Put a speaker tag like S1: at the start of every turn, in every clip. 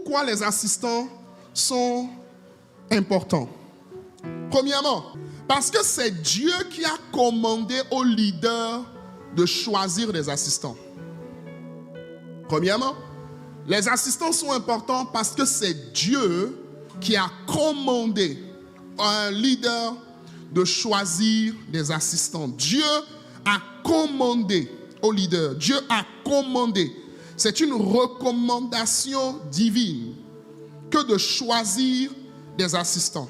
S1: pourquoi les assistants sont importants. Premièrement, parce que c'est Dieu qui a commandé aux leaders de choisir des assistants. Premièrement, les assistants sont importants parce que c'est Dieu qui a commandé à un leader de choisir des assistants. Dieu a commandé au leader. Dieu a commandé. C'est une recommandation divine que de choisir des assistants.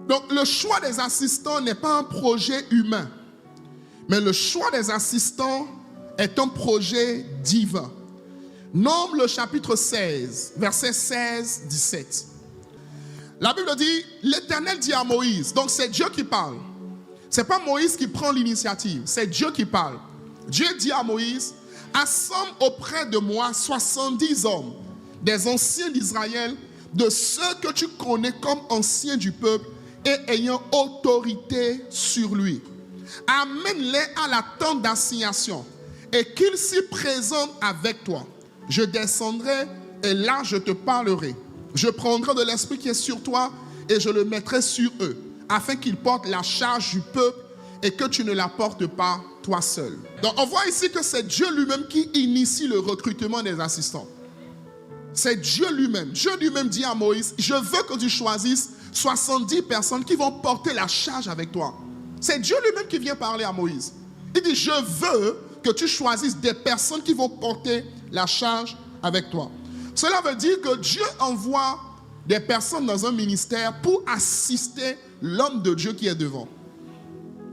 S1: Donc le choix des assistants n'est pas un projet humain, mais le choix des assistants est un projet divin. Nombre le chapitre 16, versets 16-17. La Bible dit, l'Éternel dit à Moïse, donc c'est Dieu qui parle. Ce n'est pas Moïse qui prend l'initiative, c'est Dieu qui parle. Dieu dit à Moïse, assemble auprès de moi 70 hommes, des anciens d'Israël, de ceux que tu connais comme anciens du peuple et ayant autorité sur lui. Amène-les à la tente d'assignation et qu'ils s'y présentent avec toi. Je descendrai et là je te parlerai. Je prendrai de l'esprit qui est sur toi et je le mettrai sur eux, afin qu'ils portent la charge du peuple et que tu ne la portes pas toi seul. Donc on voit ici que c'est Dieu lui-même qui initie le recrutement des assistants. C'est Dieu lui-même. Dieu lui-même dit à Moïse, je veux que tu choisisses 70 personnes qui vont porter la charge avec toi. C'est Dieu lui-même qui vient parler à Moïse. Il dit, je veux que tu choisisses des personnes qui vont porter la charge avec toi. Cela veut dire que Dieu envoie des personnes dans un ministère pour assister l'homme de Dieu qui est devant.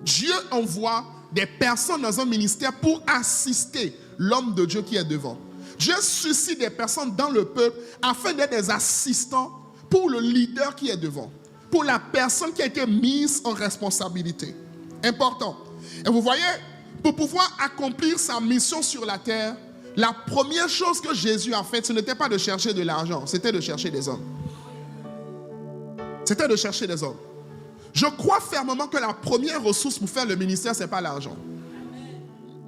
S1: Dieu envoie des personnes dans un ministère pour assister l'homme de Dieu qui est devant. Dieu suscite des personnes dans le peuple afin d'être des assistants pour le leader qui est devant, pour la personne qui a été mise en responsabilité. Important. Et vous voyez, pour pouvoir accomplir sa mission sur la terre, la première chose que Jésus a faite, ce n'était pas de chercher de l'argent, c'était de chercher des hommes. C'était de chercher des hommes. Je crois fermement que la première ressource pour faire le ministère, ce n'est pas l'argent.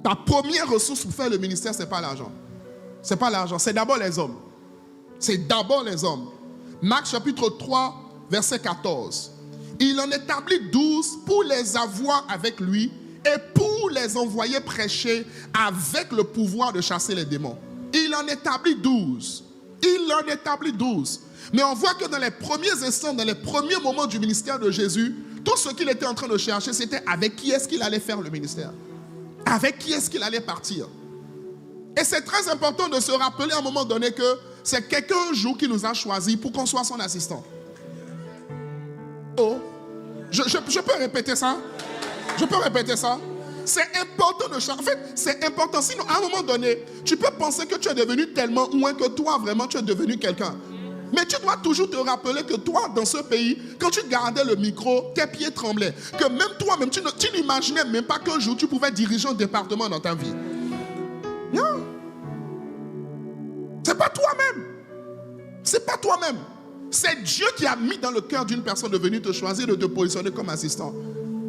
S1: La première ressource pour faire le ministère, ce n'est pas l'argent. Ce n'est pas l'argent, c'est d'abord les hommes. C'est d'abord les hommes. Marc chapitre 3, verset 14. Il en établit 12 pour les avoir avec lui et pour les envoyer prêcher avec le pouvoir de chasser les démons. Il en établit 12. Il en établit 12. Mais on voit que dans les premiers instants, dans les premiers moments du ministère de Jésus, tout ce qu'il était en train de chercher, c'était avec qui est-ce qu'il allait faire le ministère. Avec qui est-ce qu'il allait partir. Et c'est très important de se rappeler à un moment donné que c'est quelqu'un un jour qui nous a choisis pour qu'on soit son assistant. Oh, je peux répéter ça? Je peux répéter ça? C'est important de changer. En fait, c'est important. Sinon, à un moment donné, tu peux penser que tu es devenu tellement loin que toi, vraiment, tu es devenu quelqu'un. Mais tu dois toujours te rappeler que toi, dans ce pays, quand tu gardais le micro, tes pieds tremblaient. Que même toi-même, tu n'imaginais même pas qu'un jour, tu pouvais diriger un département dans ta vie. Non. C'est pas toi-même. C'est pas toi-même. C'est Dieu qui a mis dans le cœur d'une personne de venir te choisir, de te positionner comme assistant.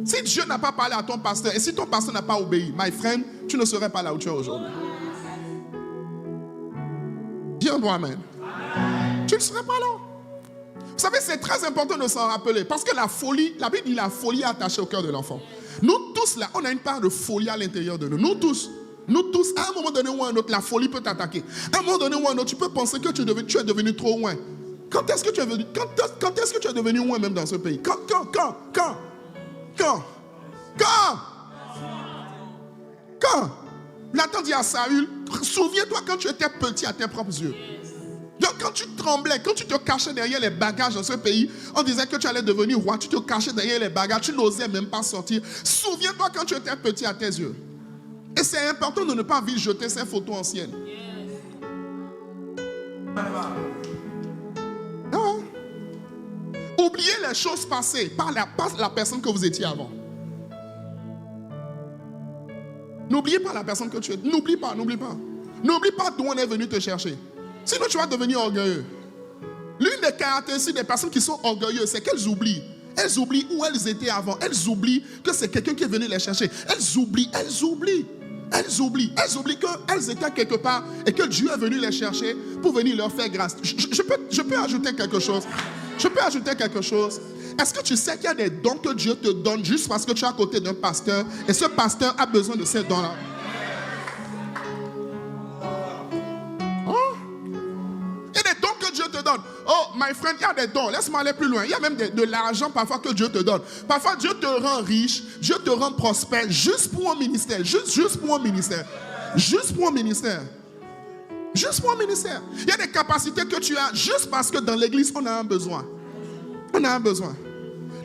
S1: Si Dieu n'a pas parlé à ton pasteur, et si ton pasteur n'a pas obéi, my friend, tu ne serais pas là où tu es aujourd'hui. Dis-moi amen. Tu ne serais pas là. Vous savez, c'est très important de s'en rappeler. Parce que la folie, la Bible dit la folie est attachée au cœur de l'enfant. Nous tous là, on a une part de folie à l'intérieur de nous. Nous tous, à un moment donné ou à un autre, la folie peut t'attaquer. À un moment donné ou à un autre, tu peux penser que tu es devenu trop loin. Quand est-ce que tu es devenu, quand est-ce que tu es devenu loin même dans ce pays? Quand? Nathan dit à Saül, souviens-toi quand tu étais petit à tes propres yeux. Donc quand tu tremblais, quand tu te cachais derrière les bagages dans ce pays, on disait que tu allais devenir roi, tu te cachais derrière les bagages, tu n'osais même pas sortir. Souviens-toi quand tu étais petit à tes yeux. Et c'est important de ne pas vite jeter ces photos anciennes. Non. Oubliez les choses passées par la personne que vous étiez avant. N'oubliez pas la personne que tu es. N'oublie pas. N'oublie pas d'où on est venu te chercher. Sinon, tu vas devenir orgueilleux. L'une des caractéristiques des personnes qui sont orgueilleuses, c'est qu'elles oublient. Elles oublient où elles étaient avant. Elles oublient que c'est quelqu'un qui est venu les chercher. Elles oublient. Elles oublient qu'elles étaient quelque part et que Dieu est venu les chercher pour venir leur faire grâce. Je peux ajouter quelque chose. Est-ce que tu sais qu'il y a des dons que Dieu te donne juste parce que tu es à côté d'un pasteur et ce pasteur a besoin de ces dons-là? Il y a des dons que Dieu te donne. Oh, my friend, il y a des dons. Laisse-moi aller plus loin. Il y a même de l'argent parfois que Dieu te donne. Parfois, Dieu te rend riche, Dieu te rend prospère juste pour un ministère. Juste pour un ministère. Juste pour un ministère. Juste pour un ministère. Il y a des capacités que tu as juste parce que dans l'église, on a un besoin. On a un besoin.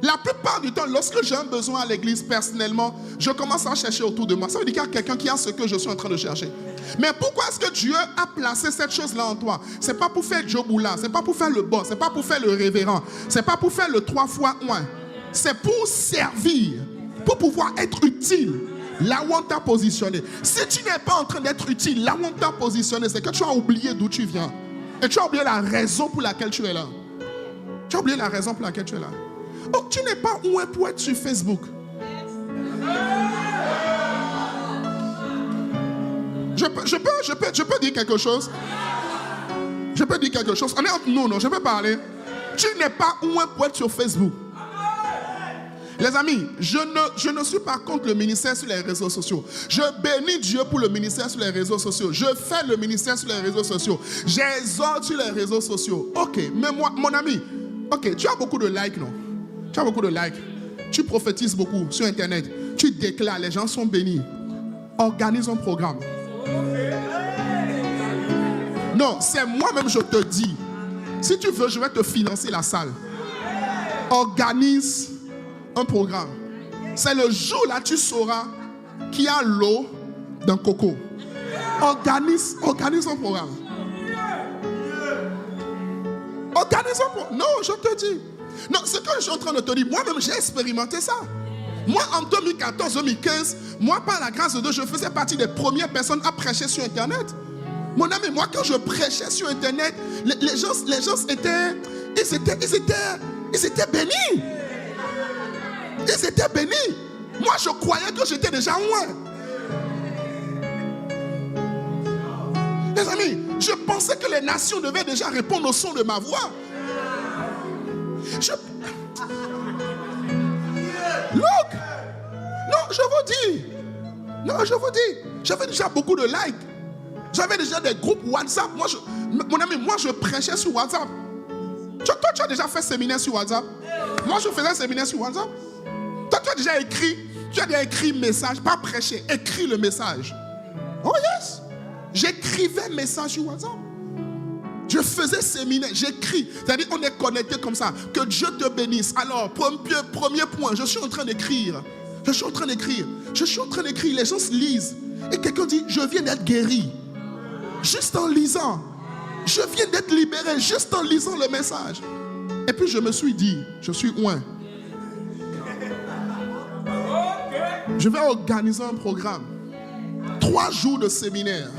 S1: La plupart du temps, lorsque j'ai un besoin à l'église, personnellement, je commence à chercher autour de moi. Ça veut dire qu'il y a quelqu'un qui a ce que je suis en train de chercher. Mais pourquoi est-ce que Dieu a placé cette chose-là en toi? Ce n'est pas pour faire Joboula, ce n'est pas pour faire le boss, ce n'est pas pour faire le révérend, ce n'est pas pour faire le 3 fois 1. C'est pour servir, pour pouvoir être utile là où on t'a positionné. Si tu n'es pas en train d'être utile là où on t'a positionné, c'est que tu as oublié d'où tu viens. Et tu as oublié la raison pour laquelle tu es là. Tu as oublié la raison pour laquelle tu es là. Oh, tu n'es pas loin pour être sur Facebook. Je peux dire quelque chose. Je peux dire quelque chose. On est entre nous, non? Je peux parler. Tu n'es pas loin pour être sur Facebook. Les amis, je ne suis pas contre le ministère sur les réseaux sociaux. Je bénis Dieu pour le ministère sur les réseaux sociaux. Je fais le ministère sur les réseaux sociaux. J'exhorte sur les réseaux sociaux. Ok, mais moi, mon ami, ok, tu as beaucoup de likes, non? Tu as beaucoup de likes. Tu prophétises beaucoup sur Internet. Tu déclares, les gens sont bénis. Organise un programme. Non, c'est moi-même, je te dis. Si tu veux, je vais te financer la salle. Organise un programme. C'est le jour là tu sauras qu'il y a l'eau d'un coco. Organise un programme. Organise un programme. Non, je te dis. Non, ce que je suis en train de te dire, moi-même j'ai expérimenté ça. Moi en 2014-2015, moi par la grâce de Dieu, je faisais partie des premières personnes à prêcher sur Internet. Mon ami, moi quand je prêchais sur Internet, les gens étaient bénis. Ils étaient bénis. Moi je croyais que j'étais déjà loin. Les amis, je pensais que les nations devaient déjà répondre au son de ma voix. Look! Non, je vous dis. J'avais déjà beaucoup de likes. J'avais déjà des groupes WhatsApp. Mon ami, moi je prêchais sur WhatsApp. Toi, tu as déjà fait séminaire sur WhatsApp? Moi, je faisais un séminaire sur WhatsApp. Toi, tu as déjà écrit message, pas prêcher, écrit le message. Oh yes! J'écrivais message sur WhatsApp. Je faisais séminaire, j'écris. C'est-à-dire, on est connecté comme ça. Que Dieu te bénisse. Alors, premier point, je suis en train d'écrire. Les gens se lisent. Et quelqu'un dit, je viens d'être guéri. Juste en lisant. Je viens d'être libéré juste en lisant le message. Et puis je me suis dit, je suis loin. Je vais organiser un programme. 3 jours de séminaire.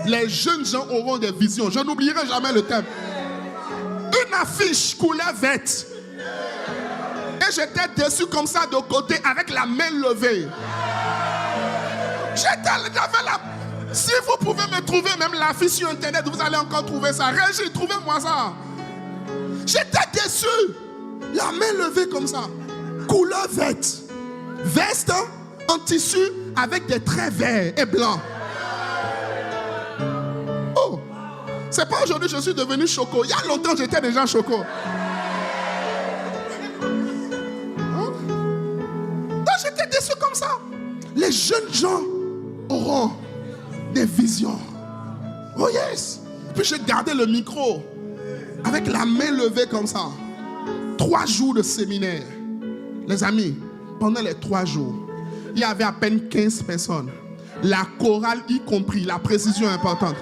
S1: Les jeunes gens auront des visions. Je n'oublierai jamais le thème. Une affiche couleur verte. Et j'étais dessus comme ça de côté avec la main levée. Si vous pouvez me trouver même l'affiche sur Internet, vous allez encore trouver ça. Régie, trouvez-moi ça. J'étais déçu. La main levée comme ça. Couleur verte. Veste en tissu avec des traits verts et blancs. Oh, c'est pas aujourd'hui que je suis devenu choco. Il y a longtemps j'étais déjà choco. Donc j'étais déçu comme ça. Les jeunes gens auront des visions. Oh yes. Puis j'ai gardé le micro avec la main levée comme ça. 3 jours de séminaire. Les amis, pendant les 3 jours, il y avait à peine 15 personnes. La chorale y compris, la précision est importante.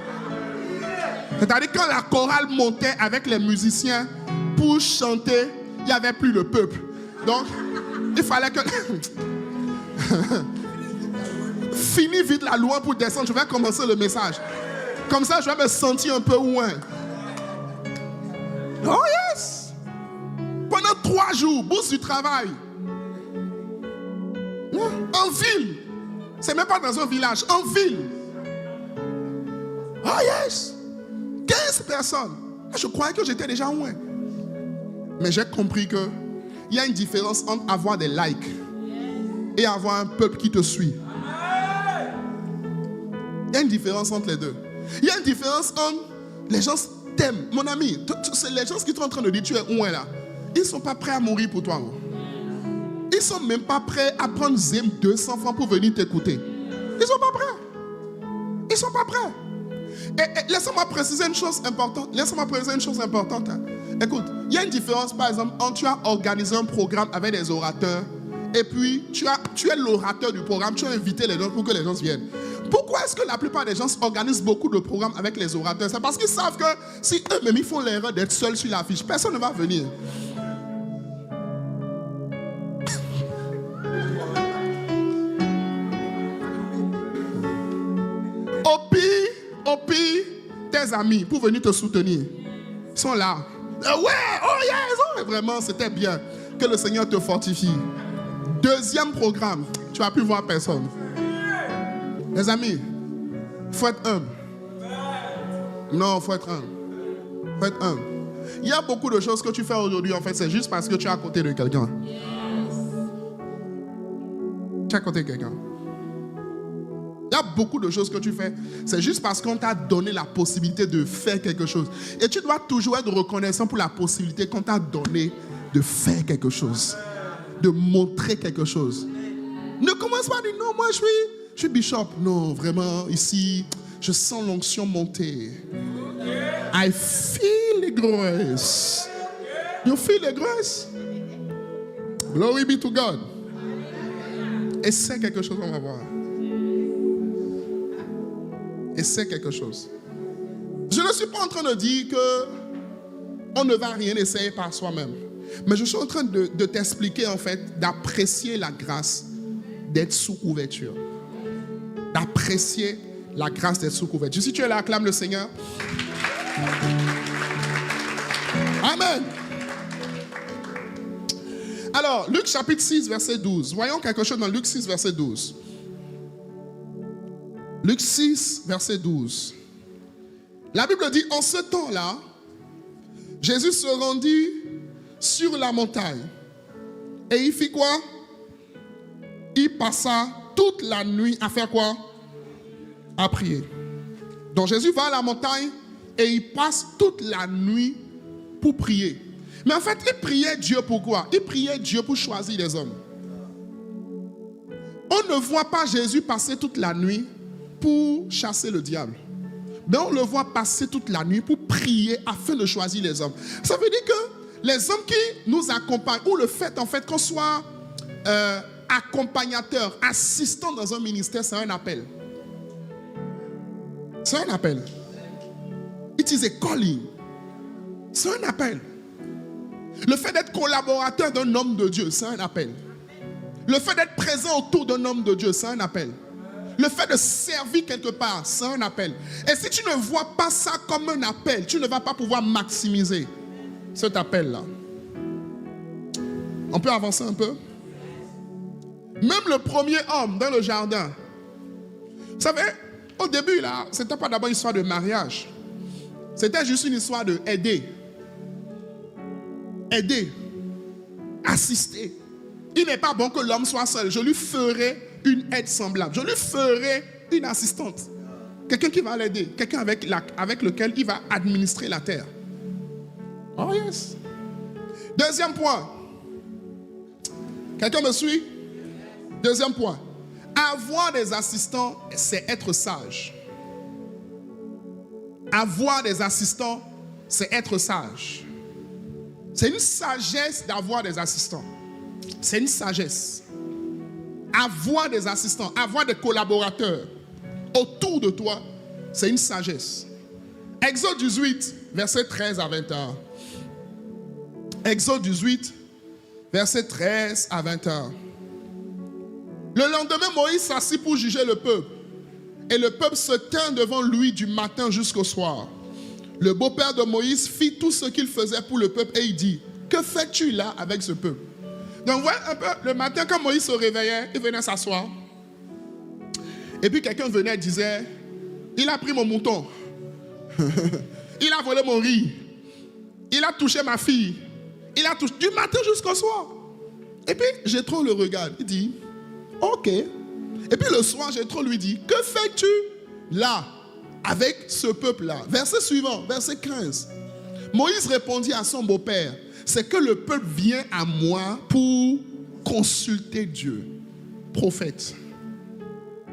S1: C'est-à-dire quand la chorale montait avec les musiciens pour chanter, il n'y avait plus de peuple. Donc, il fallait que... Fini vite la louange pour descendre, je vais commencer le message. Comme ça, je vais me sentir un peu loin. Oh yes! Pendant 3 jours, bourse du travail. En ville. C'est même pas dans un village, en ville. Oh yes. 15 personnes. Je croyais que j'étais déjà loin. Mais j'ai compris que il y a une différence entre avoir des likes et avoir un peuple qui te suit. Il y a une différence entre les deux. Il y a une différence entre les gens t'aiment. Mon ami, c'est les gens qui sont en train de dire tu es où là. Ils ne sont pas prêts à mourir pour toi. Ils ne sont même pas prêts à prendre 200 francs pour venir t'écouter. Ils ne sont pas prêts. Ils ne sont pas prêts. Et laissez-moi préciser une chose importante. Hein. Écoute, il y a une différence, par exemple, entre tu as organisé un programme avec des orateurs et puis tu es l'orateur du programme, tu as invité les gens pour que les gens viennent. Pourquoi est-ce que la plupart des gens organisent beaucoup de programmes avec les orateurs? C'est parce qu'ils savent que si eux-mêmes ils font l'erreur d'être seuls sur l'affiche, personne ne va venir. Au pire, tes amis pour venir te soutenir sont là. Ouais, oh yes, oh, vraiment, c'était bien. Que le Seigneur te fortifie. Deuxième programme, tu vas plus voir personne. Les amis, il faut être humble. Non, il faut être humble. Faut être humble. Il y a beaucoup de choses que tu fais aujourd'hui, en fait, c'est juste parce que tu es à côté de quelqu'un. Tu es à côté de quelqu'un. Il y a beaucoup de choses que tu fais, c'est juste parce qu'on t'a donné la possibilité de faire quelque chose. Et tu dois toujours être reconnaissant pour la possibilité qu'on t'a donné de faire quelque chose, de montrer quelque chose. Ne commence pas à dire non, moi je suis bishop. Non, vraiment, ici, je sens l'onction monter. I feel the grace. You feel the grace? Glory be to God. Et c'est quelque chose qu'on va voir. Et c'est quelque chose. Je ne suis pas en train de dire qu'on ne va rien essayer par soi-même. Mais je suis en train de t'expliquer, en fait, d'apprécier la grâce d'être sous couverture. D'apprécier la grâce d'être sous couverture. Si tu es là, acclame le Seigneur. Amen. Alors, Luc chapitre 6, verset 12. Voyons quelque chose dans Luc 6, verset 12. Luc 6, verset 12. La Bible dit, en ce temps-là, Jésus se rendit sur la montagne. Et il fit quoi? Il passa toute la nuit à faire quoi? À prier. Donc Jésus va à la montagne et il passe toute la nuit pour prier. Mais en fait, il priait Dieu pour quoi? Il priait Dieu pour choisir les hommes. On ne voit pas Jésus passer toute la nuit pour chasser le diable. Mais on le voit passer toute la nuit pour prier afin de choisir les hommes. Ça veut dire que les hommes qui nous accompagnent, ou le fait en fait qu'on soit accompagnateur, assistant dans un ministère, c'est un appel. C'est un appel. It is a calling. C'est un appel. Le fait d'être collaborateur d'un homme de Dieu, c'est un appel. Le fait d'être présent autour d'un homme de Dieu, c'est un appel. Le fait de servir quelque part, c'est un appel. Et si tu ne vois pas ça comme un appel, tu ne vas pas pouvoir maximiser cet appel-là. On peut avancer un peu? Même le premier homme dans le jardin, vous savez, au début, là, ce n'était pas d'abord une histoire de mariage. C'était juste une histoire de aider. Aider. Assister. Il n'est pas bon que l'homme soit seul. Je lui ferai une aide semblable. Je lui ferai une assistante. Quelqu'un qui va l'aider. Quelqu'un avec lequel il va administrer la terre. Oh yes. Deuxième point. Quelqu'un me suit? Deuxième point. Avoir des assistants, c'est être sage. Avoir des assistants, c'est être sage. C'est une sagesse d'avoir des assistants. C'est une sagesse. Avoir des assistants, avoir des collaborateurs autour de toi, c'est une sagesse. Exode 18, verset 13 à 21. Exode 18, verset 13 à 21. Le lendemain, Moïse s'assit pour juger le peuple. Et le peuple se tint devant lui du matin jusqu'au soir. Le beau-père de Moïse fit tout ce qu'il faisait pour le peuple et il dit, que fais-tu là avec ce peuple? Donc, voyez un peu, le matin, quand Moïse se réveillait, il venait s'asseoir. Et puis quelqu'un venait et disait, il a pris mon mouton. Il a volé mon riz. Il a touché ma fille. Il a touché du matin jusqu'au soir. Et puis Jéthro le regarde. Il dit, ok. Et puis le soir, Jéthro lui dit, que fais-tu là avec ce peuple-là? Verset suivant, verset 15. Moïse répondit à son beau-père, c'est que le peuple vient à moi pour consulter Dieu. Prophète.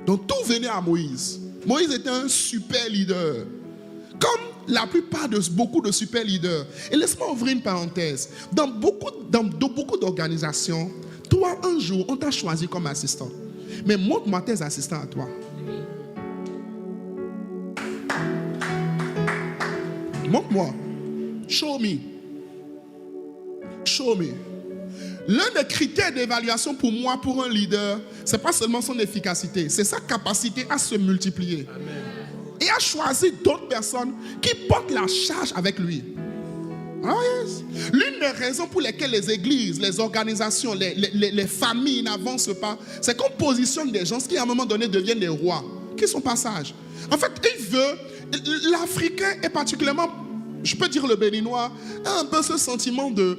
S1: Donc tout venait à Moïse. Moïse était un super leader. Comme la plupart de beaucoup de super leaders. Et laisse-moi ouvrir une parenthèse. Dans beaucoup d'organisations, toi, un jour, on t'a choisi comme assistant. Mais montre-moi tes assistants à toi. Montre-moi. Show me. Show me. L'un des critères d'évaluation pour moi, pour un leader, ce n'est pas seulement son efficacité, c'est sa capacité à se multiplier. Amen. Et à choisir d'autres personnes qui portent la charge avec lui. Oh yes. L'une des raisons pour lesquelles les églises, les organisations, les familles n'avancent pas, c'est qu'on positionne des gens qui à un moment donné deviennent des rois, qui sont pas sages. En fait, l'Africain et particulièrement, je peux dire le Béninois, a un peu ce sentiment de...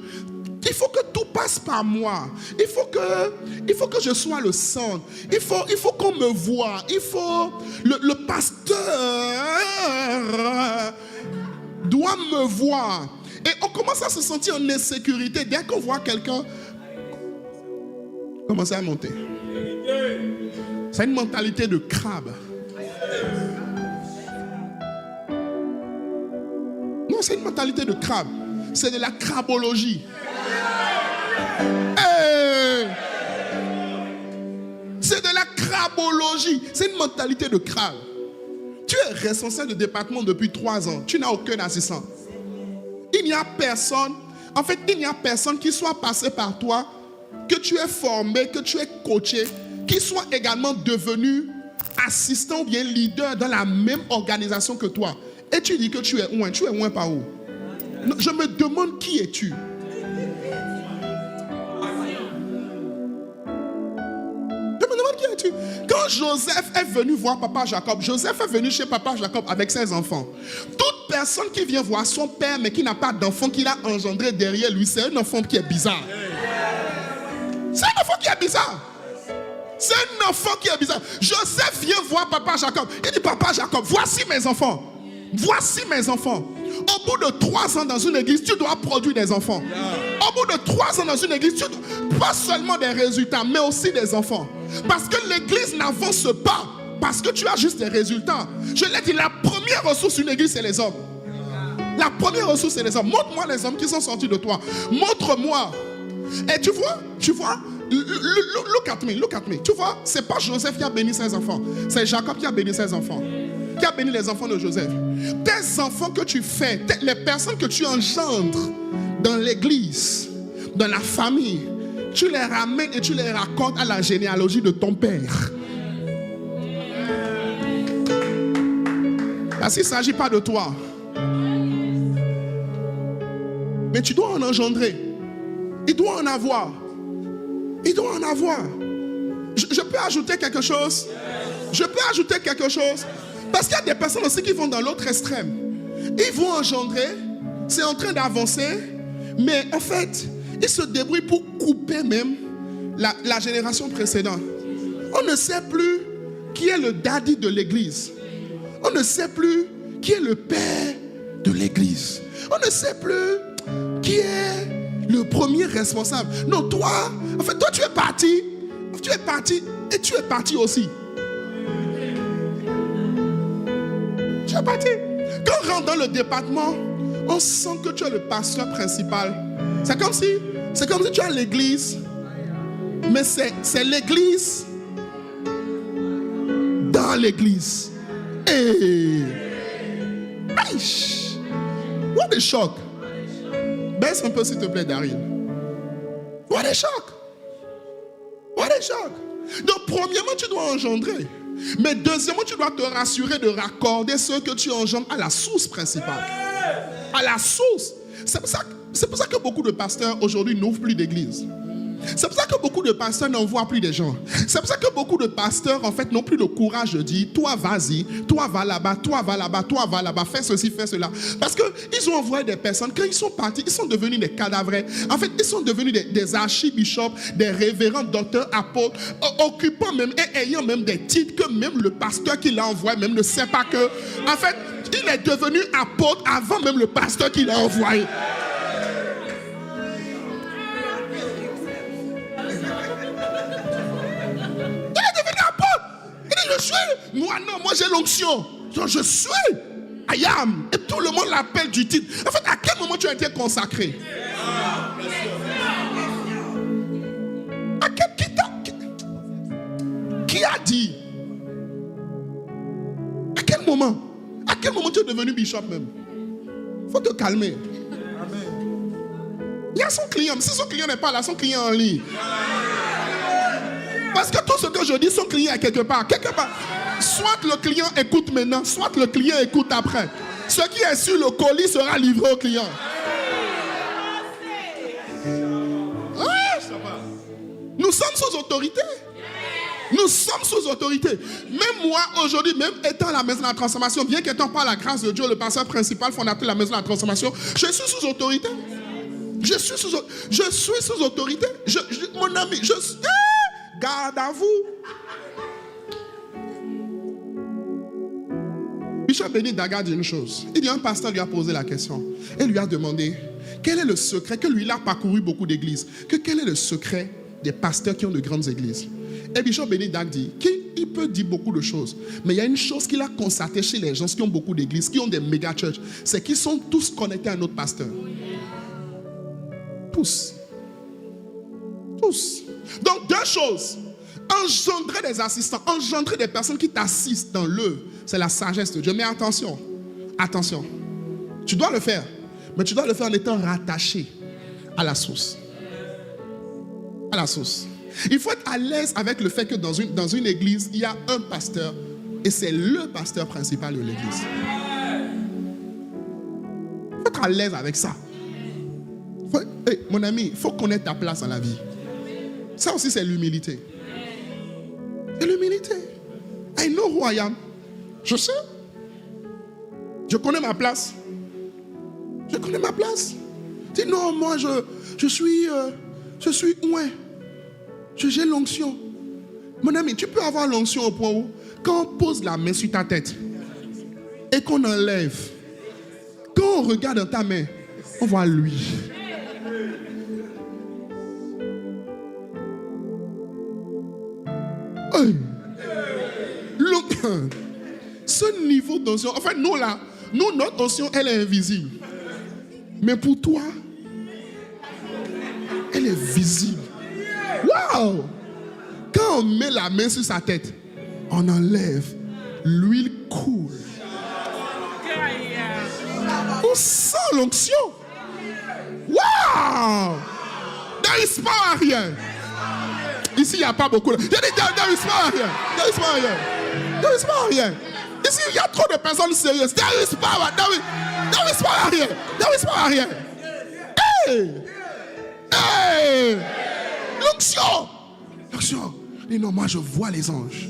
S1: Il faut que tout passe par moi. Il faut que je sois le centre. Il faut qu'on me voie. Il faut... Le pasteur doit me voir. Et on commence à se sentir en insécurité dès qu'on voit quelqu'un commencer à monter. C'est une mentalité de crabe. Non, c'est une mentalité de crabe. C'est de la crabologie. C'est de la crabologie. C'est une mentalité de crabe. Tu es responsable de département depuis 3 ans. Tu n'as aucun assistant. Il n'y a personne. En fait, il n'y a personne qui soit passé par toi, que tu aies formé, que tu aies coaché, qui soit également devenu assistant ou bien leader dans la même organisation que toi. Et tu dis que tu es loin. Tu es loin par où? Non, je me demande qui es-tu? Quand Joseph est venu voir papa Jacob, Joseph est venu chez papa Jacob avec ses enfants. Toute personne qui vient voir son père mais qui n'a pas d'enfant qu'il a engendré derrière lui, c'est un enfant qui est bizarre. C'est un enfant qui est bizarre. C'est un enfant qui est bizarre. Joseph vient voir papa Jacob. Il dit, papa Jacob, voici mes enfants. Voici mes enfants. Au bout de 3 ans dans une église, tu dois produire des enfants. Au bout de 3 ans dans une église, pas seulement des résultats, mais aussi des enfants. Parce que l'église n'avance pas parce que tu as juste des résultats. Je l'ai dit, la première ressource d'une église, c'est les hommes. La première ressource, c'est les hommes. Montre-moi les hommes qui sont sortis de toi. Montre-moi. Et tu vois, look at me. Tu vois, c'est pas Joseph qui a béni ses enfants. C'est Jacob qui a béni ses enfants. Qui a béni les enfants de Joseph. Tes enfants que tu fais, les personnes que tu engendres dans l'église, dans la famille, tu les ramènes et tu les racontes à la généalogie de ton père. Parce qu'il ne s'agit pas de toi. Mais tu dois en engendrer. Il doit en avoir. Il doit en avoir. Je peux ajouter quelque chose? Je peux ajouter quelque chose? Parce qu'il y a des personnes aussi qui vont dans l'autre extrême. Ils vont engendrer, c'est en train d'avancer, mais en fait, ils se débrouillent pour couper même la génération précédente. On ne sait plus qui est le daddy de l'église. On ne sait plus qui est le père de l'église. On ne sait plus qui est le premier responsable. Non, toi, en fait, toi tu es parti et tu es parti aussi. Tu es parti. Quand on rentre dans le département, on sent que tu es le pasteur principal. C'est comme si tu as l'église, mais c'est l'église dans l'église. Hey. What a shock. Baisse un peu s'il te plaît, Daryl. What a shock. What a shock. Donc premièrement, tu dois engendrer. Mais deuxièmement, tu dois te rassurer de raccorder ceux que tu engendres à la source principale. À la source. C'est pour ça que beaucoup de pasteurs aujourd'hui n'ouvrent plus d'église. C'est pour ça que beaucoup de pasteurs n'envoient plus des gens. C'est pour ça que beaucoup de pasteurs, en fait, n'ont plus le courage de dire, toi vas-y, toi va là-bas, toi va là-bas, toi va là-bas, fais ceci, fais cela. Parce qu'ils ont envoyé des personnes, quand ils sont partis, ils sont devenus des cadavres. En fait, ils sont devenus des archibishops, des révérends, docteurs, apôtres, occupant même et ayant même des titres que même le pasteur qui l'a envoyé même ne sait pas que, en fait, il est devenu apôtre avant même le pasteur qui l'a envoyé. Moi j'ai l'onction. Je suis. I am. Et tout le monde l'appelle du titre. En fait, à quel moment tu as été consacré? Qui a dit? À quel moment? À quel moment tu es devenu bishop même? Faut te calmer. Il y a son client. Si son client n'est pas là, son client en ligne. Parce que tout ce que je dis, son client est quelque part. Quelque part. Soit le client écoute maintenant, soit le client écoute après. Ce qui est sur le colis sera livré au client. Nous sommes sous autorité. Nous sommes sous autorité. Même moi, aujourd'hui, même étant à la maison de la transformation, bien qu'étant par la grâce de Dieu, le pasteur principal, fondateur de la maison de la transformation, je suis sous autorité. Je suis sous autorité. Mon ami, garde à vous. Bishop Benny Daga dit une chose. Il dit un pasteur lui a posé la question et lui a demandé quel est le secret, que lui il a parcouru beaucoup d'églises, quel est le secret des pasteurs qui ont de grandes églises. Et Bishop Benny Daga dit qu'il peut dire beaucoup de choses, mais il y a une chose qu'il a constatée chez les gens qui ont beaucoup d'églises, qui ont des méga churches, c'est qu'ils sont tous connectés à un autre pasteur. Tous. Donc deux choses. Engendrer des assistants, engendrer des personnes qui t'assistent dans l'œuvre, c'est la sagesse de Dieu. Mais attention, tu dois le faire, mais tu dois le faire en étant rattaché à la source. À la source. Il faut être à l'aise avec le fait que dans une église, il y a un pasteur et c'est le pasteur principal de l'église. Il faut être à l'aise avec ça. Mon ami, il faut connaître ta place dans la vie. Ça aussi, c'est l'humilité. C'est l'humilité. I know who I am. Je sais. Je connais ma place. Dis non, moi je suis ouin. J'ai l'onction. Mon ami, tu peux avoir l'onction au point où quand on pose la main sur ta tête et qu'on enlève, quand on regarde dans ta main, on voit lui. Ce niveau d'onction, en fait, notre onction, elle est invisible. Mais pour toi, elle est visible. Waouh! Quand on met la main sur sa tête, on enlève, l'huile coule. On sent l'onction. Waouh! There is power here. Ici, il n'y a pas beaucoup. There is power here. There is power here. There is power here. Ici, il y a trop de personnes sérieuses. There is power. There is power here. There is power here. Hey! L'onction. Et non, moi, je vois les anges.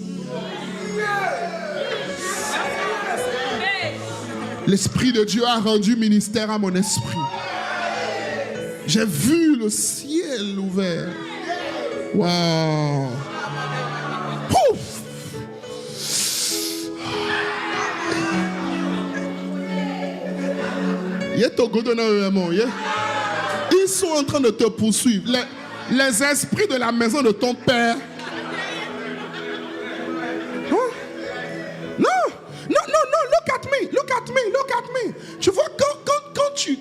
S1: L'Esprit de Dieu a rendu ministère à mon esprit. J'ai vu le ciel ouvert. Wow. Pouf. Ils sont en train de te poursuivre. Les esprits de la maison de ton père. Look at me. Tu vois,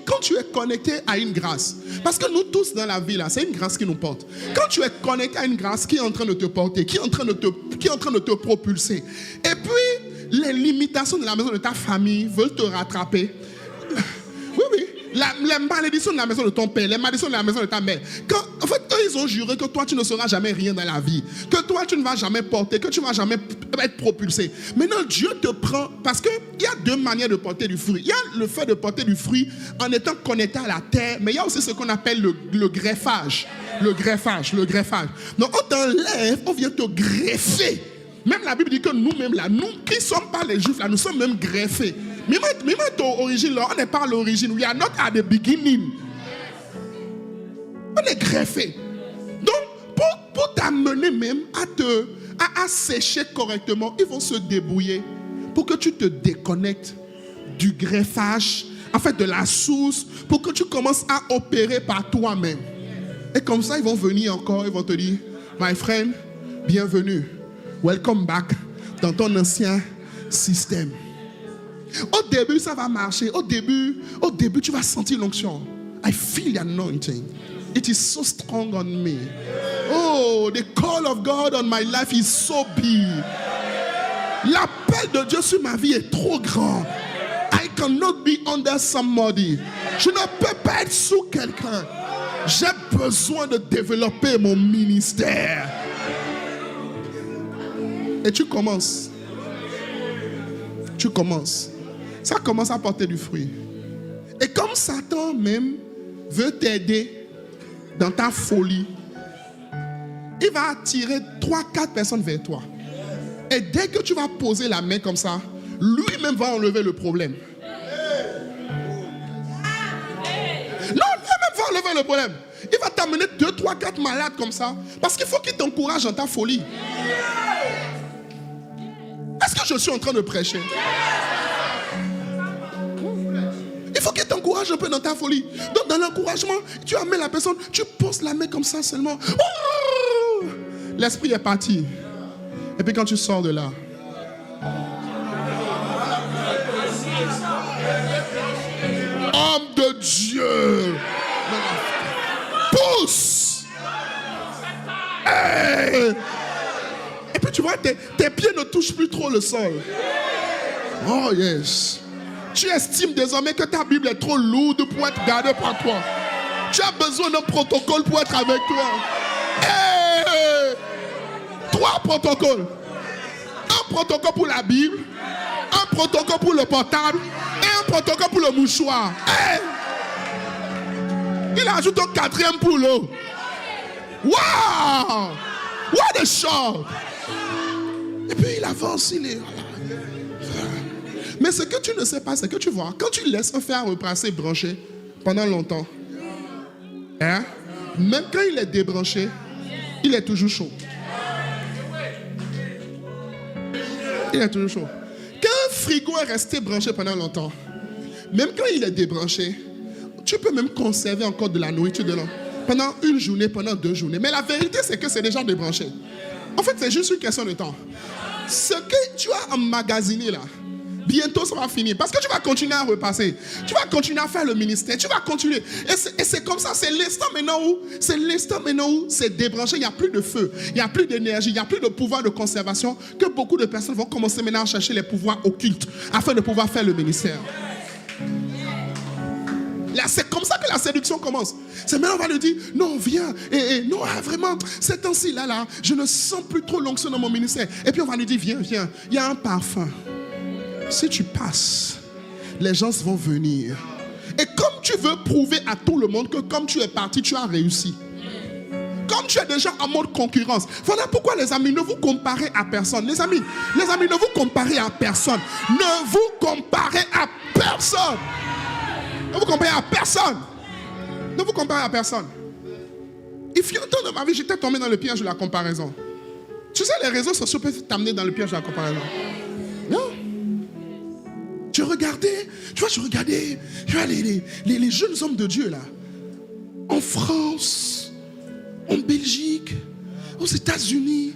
S1: quand tu es connecté à une grâce, parce que nous tous dans la vie, là, c'est une grâce qui nous porte. Quand tu es connecté à une grâce qui est en train de te porter, qui est en train de te propulser, et puis les limitations de la maison de ta famille veulent te rattraper. Oui. Les malédictions de la maison de ton père, les malédictions de la maison de ta mère. En fait, eux, ils ont juré que toi, tu ne seras jamais rien dans la vie. Que toi, tu ne vas jamais porter, que tu ne vas jamais être propulsé. Maintenant, Dieu te prend, parce qu'il y a deux manières de porter du fruit. Il y a le fait de porter du fruit en étant connecté à la terre, mais il y a aussi ce qu'on appelle le greffage. Le greffage. Donc on t'enlève, on vient te greffer. Même la Bible dit que nous-mêmes là, nous qui ne sommes pas les Juifs là, nous sommes même greffés. Même ton origine là, on n'est pas à l'origine. We are not at the beginning. On est greffé. Donc, pour t'amener même à sécher correctement, ils vont se débrouiller pour que tu te déconnectes du greffage, en fait de la source, pour que tu commences à opérer par toi-même. Et comme ça, ils vont venir encore, ils vont te dire, my friend, bienvenue, welcome back dans ton ancien système. Au début, ça va marcher. Au début, tu vas sentir l'onction. I feel the anointing. It is so strong on me. Oh, the call of God on my life is so big. L'appel de Dieu sur ma vie est trop grand. I cannot be under somebody. Je ne peux pas être sous quelqu'un. J'ai besoin de développer mon ministère. Et tu commences. Ça commence à porter du fruit. Et comme Satan même veut t'aider dans ta folie, il va attirer 3-4 personnes vers toi. Et dès que tu vas poser la main comme ça, lui-même va enlever le problème. Non, lui-même va enlever le problème. Il va t'amener 2, 3, 4 malades comme ça. Parce qu'il faut qu'il t'encourage dans ta folie. Est-ce que je suis en train de prêcher? Il faut qu'il t'encourage un peu dans ta folie. Donc dans l'encouragement, tu amènes la personne, tu poses la main comme ça seulement. Oh! L'esprit est parti. Et puis quand tu sors de là, homme de Dieu, pousse. Hey! Et puis tu vois, tes pieds ne touchent plus trop le sol. Oh yes. Tu estimes désormais que ta Bible est trop lourde pour être gardée par toi. Tu as besoin d'un protocole pour être avec toi. Hey! 3 protocoles. Un protocole pour la Bible, un protocole pour le portable et un protocole pour le mouchoir. Hey! Il ajoute un 4e pour l'eau. Wow! What a shot! Et puis il avance, il est... Mais ce que tu ne sais pas, c'est que tu vois, quand tu laisses un fer repasser branché pendant longtemps, hein, même quand il est débranché, il est toujours chaud. Il est toujours chaud. Quand un frigo est resté branché pendant longtemps, même quand il est débranché, tu peux même conserver encore de la nourriture dedans. Pendant 1 journée, pendant 2 journées. Mais la vérité, c'est que c'est déjà débranché. En fait, c'est juste une question de temps. Ce que tu as emmagasiné là, bientôt ça va finir. Parce que tu vas continuer à repasser. Tu vas continuer à faire le ministère. Tu vas continuer. Et c'est comme ça. C'est l'instant maintenant où c'est débranché. Il n'y a plus de feu. Il n'y a plus d'énergie. Il n'y a plus de pouvoir de conservation. Que beaucoup de personnes vont commencer maintenant à chercher les pouvoirs occultes afin de pouvoir faire le ministère. Là, c'est comme ça que la séduction commence. C'est maintenant on va lui dire, non, viens. Et non, vraiment, ces temps-ci, là, je ne sens plus trop l'onction dans mon ministère. Et puis on va lui dire, viens. Il y a un parfum. Si tu passes, les gens vont venir. Et comme tu veux prouver à tout le monde que comme tu es parti, tu as réussi. Comme tu es déjà en mode concurrence. Voilà pourquoi les amis, ne vous comparez à personne. Les amis, ne vous comparez à personne. Ne vous comparez à personne. Ne vous comparez à personne. Ne vous comparez à personne. Il fut un temps de ma vie, j'étais tombé dans le piège de la comparaison. Tu sais, les réseaux sociaux peuvent t'amener dans le piège de la comparaison. Non. Je regardais les jeunes hommes de Dieu là, en France, en Belgique, aux États-Unis.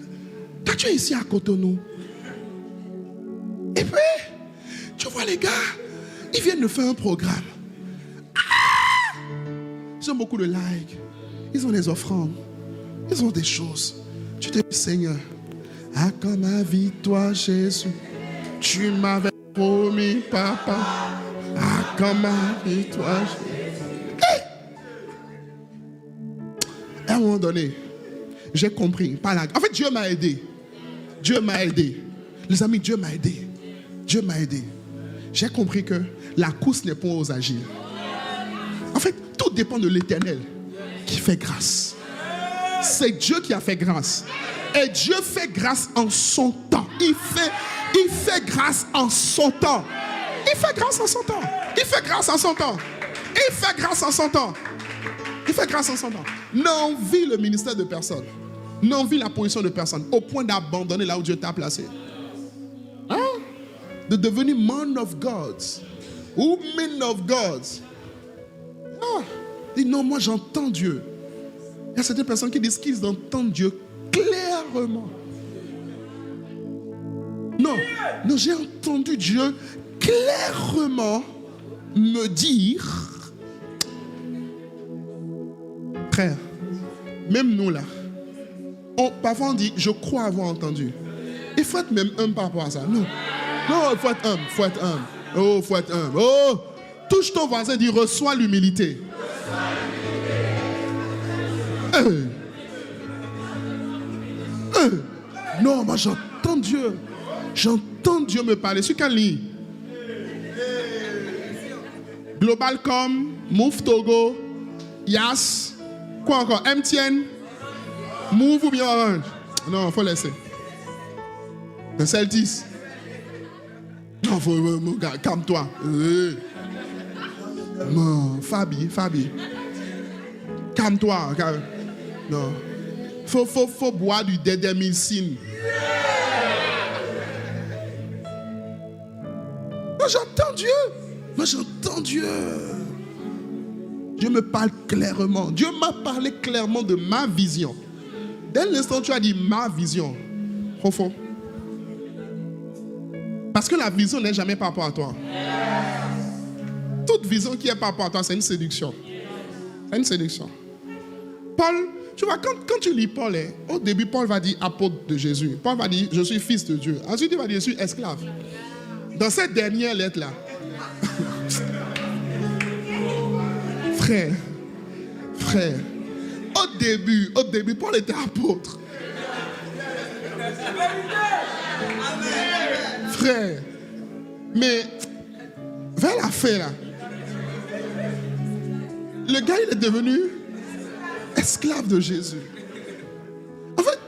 S1: Toi, tu es ici à Cotonou. Et puis, tu vois les gars, ils viennent de faire un programme. Ils ont beaucoup de likes, ils ont des offrandes, ils ont des choses. Tu te dis, Seigneur, à comme ma vie, toi, Jésus, tu m'avais promis, papa, à comme ma vie, toi, Jésus. Hey! À un moment donné, j'ai compris. En fait, Dieu m'a aidé. Les amis, Dieu m'a aidé. J'ai compris que la course n'est pas aux agiles. En fait, tout dépend de l'Éternel qui fait grâce. C'est Dieu qui a fait grâce. Et Dieu fait grâce en son temps. Il fait grâce en son temps. Il fait grâce en son temps. Il fait grâce en son temps. Il fait grâce en son temps. Il fait grâce en son temps. N'envie le ministère de personne. N'envie la position de personne. Au point d'abandonner là où Dieu t'a placé. Hein? De devenir man of God. Ou men of God. Ah. Dis non, moi j'entends Dieu. Il y a certaines personnes qui disent qu'ils entendent Dieu clairement. Non, j'ai entendu Dieu clairement me dire, frère, même nous là, parfois on dit, je crois avoir entendu. Il faut être même humble par rapport à ça. Non, il faut être humble, Oh, faut être humble. Oh, touche ton voisin et dis, reçois l'humilité. Non, moi j'entends Dieu. J'entends Dieu me parler. Sur quelle ligne? Globalcom, Move Togo, Yas, quoi encore? MTN, Move ou bien Orange? Non, il faut laisser. Le Celtis. Non, calme-toi. Non, Fabi. Calme-toi. Non. Faut boire du dédémycine. Moi j'entends Dieu. Dieu me parle clairement. Dieu m'a parlé clairement de ma vision. Dès l'instant où tu as dit ma vision, profond. Parce que la vision n'est jamais par rapport à toi. Toute vision qui est par rapport à toi, c'est une séduction. C'est une séduction. Paul, tu vois, quand tu lis Paul, au début, Paul va dire apôtre de Jésus. Paul va dire, je suis fils de Dieu. Ensuite, il va dire, je suis esclave. Dans cette dernière lettre-là, frère, au début, Paul était apôtre. Frère, mais vers la fin, là, le gars, il est devenu esclave de Jésus. En fait,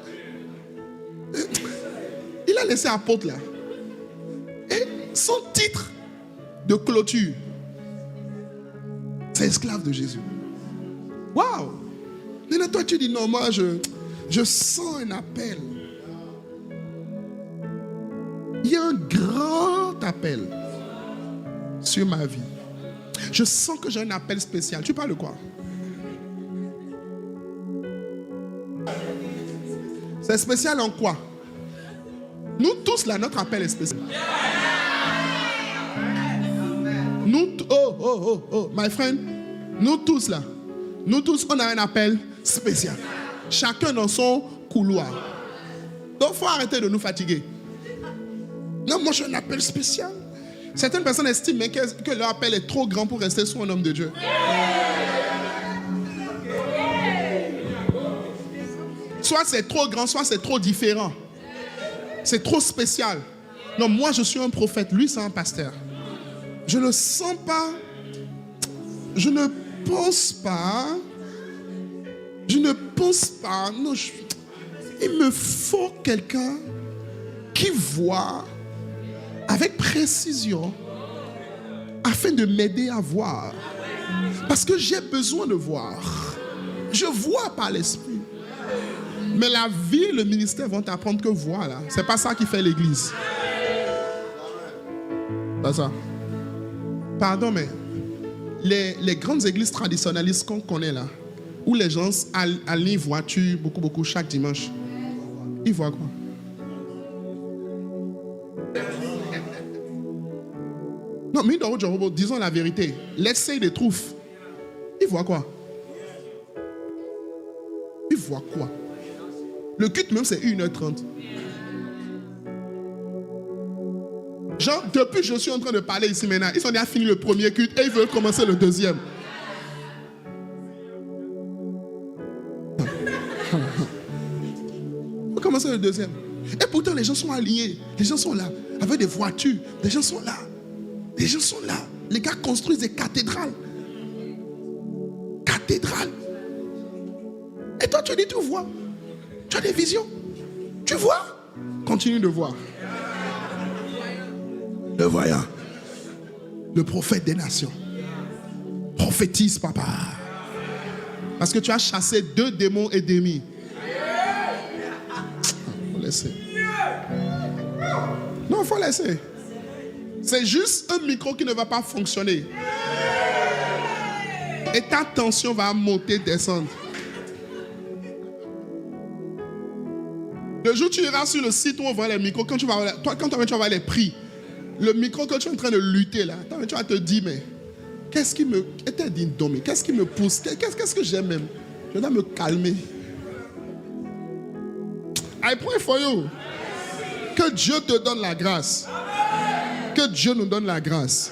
S1: il a laissé apôtre là. Et son titre de clôture, c'est esclave de Jésus. Waouh! Maintenant, toi, tu dis non, moi, je sens un appel. Il y a un grand appel sur ma vie. Je sens que j'ai un appel spécial. Tu parles de quoi? C'est spécial en quoi? Nous tous là, notre appel est spécial. Nous, my friend, nous tous là, on a un appel spécial. Chacun dans son couloir. Donc, il faut arrêter de nous fatiguer. Non, moi j'ai un appel spécial. Certaines personnes estiment que leur appel est trop grand pour rester sous un homme de Dieu. Soit c'est trop grand, soit c'est trop différent. C'est trop spécial. Non, moi je suis un prophète, lui c'est un pasteur. Je ne sens pas, je ne pense pas, non, il me faut quelqu'un qui voit avec précision afin de m'aider à voir. Parce que j'ai besoin de voir. Je vois par l'esprit. Mais la vie et le ministère vont t'apprendre que voilà. C'est pas ça qui fait l'église. Pas ça. Pardon, mais les grandes églises traditionnalistes qu'on connaît là, où les gens alignent voiture beaucoup chaque dimanche, ils voient quoi? Non, mais disons la vérité. L'essai des trouves, ils voient quoi? Ils voient quoi? Le culte même c'est 1h30. Genre, depuis que je suis en train de parler ici maintenant, ils ont déjà fini le premier culte et ils veulent commencer le deuxième. Il faut commencer le deuxième. Et pourtant les gens sont alignés. Les gens sont là, avec des voitures. Les gens sont là. Les gens sont là. Les gars construisent des cathédrales. Cathédrales. Et toi, tu dis, tu vois. Tu as des visions. Tu vois. Continue de voir. Le voyant. Le prophète des nations. Prophétise, papa. Parce que tu as chassé 2 démons ennemis. Faut laisser. Non, il faut laisser. C'est juste un micro qui ne va pas fonctionner. Et ta tension va monter, descendre. Le jour où tu iras sur le site où on vend les micros, quand tu vas voir les prix, le micro que tu es en train de lutter là, tu vas te dire, mais qu'est-ce qui me pousse? Qu'est-ce que j'aime même? Je dois me calmer. I pray for you. Que Dieu te donne la grâce. Que Dieu nous donne la grâce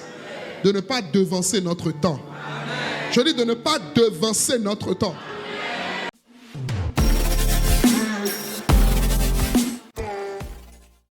S1: de ne pas devancer notre temps. Je dis de ne pas devancer notre temps.